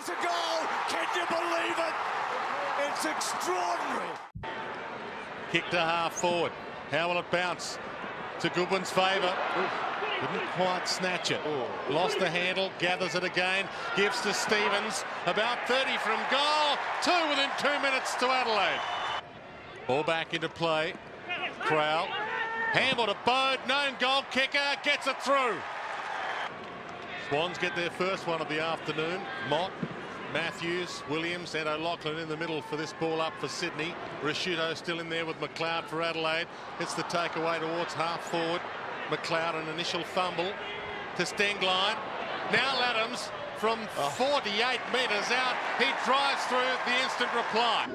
It's a goal! Can you believe it? It's extraordinary. Kick to half forward. How will it bounce? To Goodwin's favour. Couldn't quite snatch it. Lost the handle, gathers it again, gives to Stevens. About 30 from goal. 2 within 2 minutes to Adelaide. Ball back into play. Crowell. Handball to Bode. Known goal kicker. Gets it through. Swans get their first one of the afternoon. Mott, Matthews, Williams and O'Loughlin in the middle for this ball up for Sydney. Rashuto still in there with McLeod for Adelaide. It's the takeaway towards half forward. McLeod an initial fumble to Stengline. Now Adams from 48 metres out. He drives through the instant reply.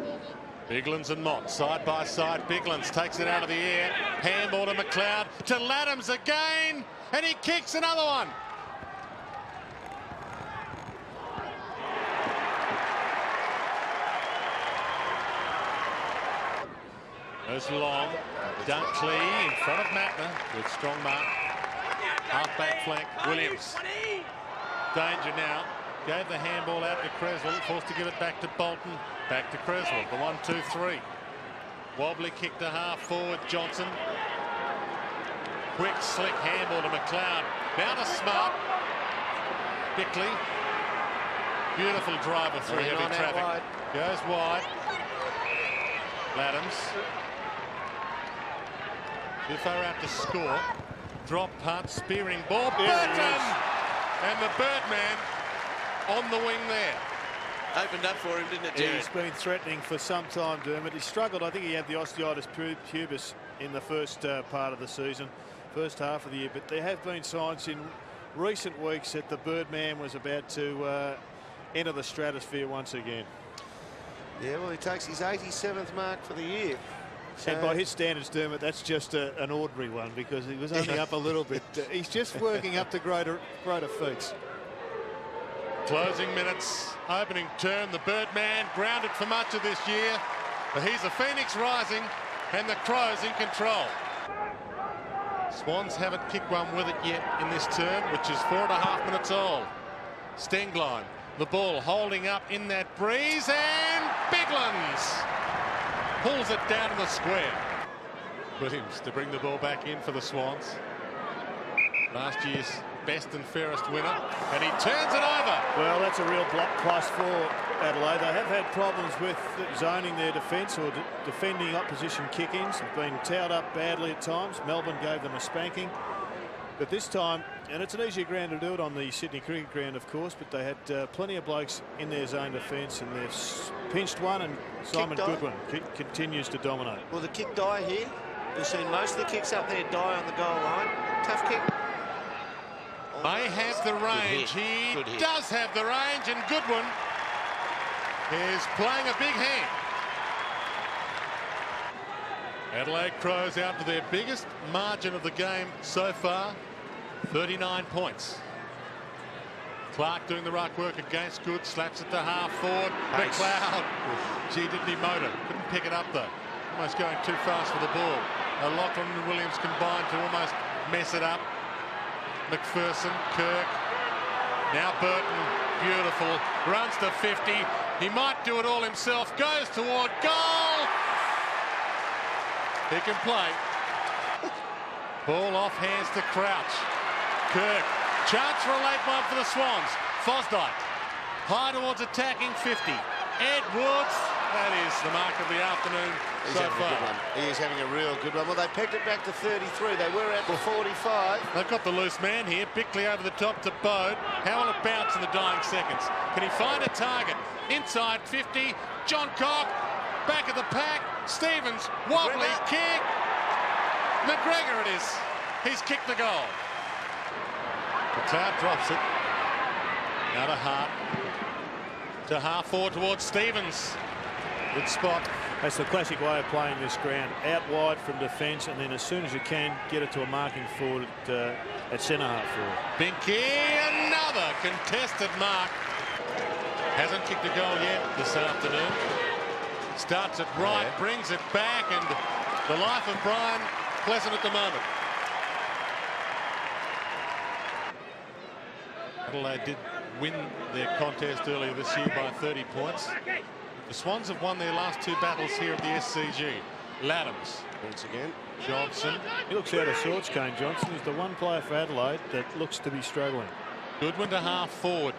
Biglands and Mott side by side. Biglands takes it out of the air. Handball to McLeod to Laddams again. And he kicks another one. Goes long. Dunkley in front of Matner with strong mark. Half-back flank. Williams. Danger now. Gave the handball out to Creswell. Forced to give it back to Bolton. Back to Creswell. The 1-2-3. Wobbly kick to half forward. Johnson. Quick, slick handball to McLeod. Now to Smart. Bickley. Beautiful driver through heavy traffic. Wide. Goes wide. Laddams. Too far out to score. Drop punt, spearing ball. Burton! And the Birdman on the wing there. Opened up for him, didn't it, Jerry? He's been threatening for some time, Dermot. He struggled. I think he had the osteitis pubis in the first part of the season, first half of the year. But there have been signs in recent weeks that the Birdman was about to enter the stratosphere once again. Yeah, well, he takes his 87th mark for the year. So, and by his standards, Dermot, that's just an ordinary one because he was only up a little bit. He's just working up to greater feats. Closing minutes, opening turn. The Birdman grounded for much of this year. But he's a phoenix rising and the Crows in control. Swans haven't kicked one with it yet in this term, which is 4.5 minutes old. Stengline, the ball holding up in that breeze, and Biglands pulls it down to the square. Williams to bring the ball back in for the Swans. Last year's best and fairest winner, and he turns it over. Well, that's a real plus for Adelaide. They have had problems with zoning their defence or defending opposition kick-ins. They've been towed up badly at times. Melbourne gave them a spanking. But this time, and it's an easier ground to do it on the Sydney Cricket Ground, of course, but they had plenty of blokes in their zone defence, and they've pinched one, and Simon Goodwin continues to dominate. Well, the kick die here. We've seen most of the kicks up there die on the goal line. Tough kick. May have the range. He does have the range, and Goodwin is playing a big hand. Adelaide Crows out to their biggest margin of the game so far, 39 points. Clark doing the right work against Good, slaps it to half forward. McLeod, gee, didn't he motor? Couldn't pick it up though. Almost going too fast for the ball. O'Loughlin and Williams combined to almost mess it up. McPherson, Kirk, now Burton, beautiful, runs to 50. He might do it all himself, goes toward goal. He can play. Ball off hands to Crouch. Kirk, chance for a late one for the Swans. Fosdyke, high towards attacking 50. Edwards, that is the mark of the afternoon so far. He is having a real good one. Well, they pegged it back to 33. They were at the 45. They've got the loose man here. Bickley over the top to Bode. How will it bounce in the dying seconds? Can he find a target? Inside 50. John Cock, back of the pack. Stevens, wobbly kick. McGregor it is. He's kicked the goal. McLeod drops it. Now to Hart. To half forward towards Stevens. Good spot. That's the classic way of playing this ground. Out wide from defence, and then as soon as you can, get it to a marking forward at centre half forward. Binky, another contested mark. Hasn't kicked a goal yet this afternoon. Starts it right, brings it back, and the life of Brian pleasant at the moment. Adelaide did win their contest earlier this year by 30 points. The Swans have won their last 2 battles here at the SCG. Laddams. Once again. Johnson. He looks out of sorts, Kane Johnson. He's the one player for Adelaide that looks to be struggling. Goodwin to half forward.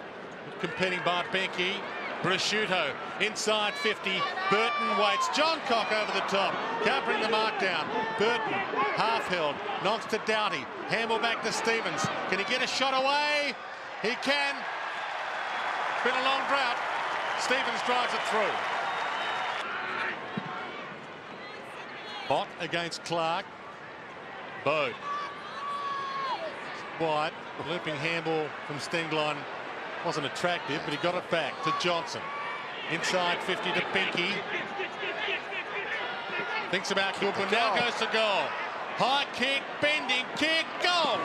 Competing by Benke. Prosciutto inside 50. Burton waits. John Cock over the top. Can't bring the mark down. Burton half held. Knocks to Doughty. Handball back to Stevens. Can he get a shot away? He can. Been a long drought. Stevens drives it through. Bott against Clark. Bode. Wide. Looping handball from Stenglein wasn't attractive, but he got it back to Johnson. Inside 50 to Benke. Thinks about Goodwin. Now goes to goal. High kick, bending kick, goal.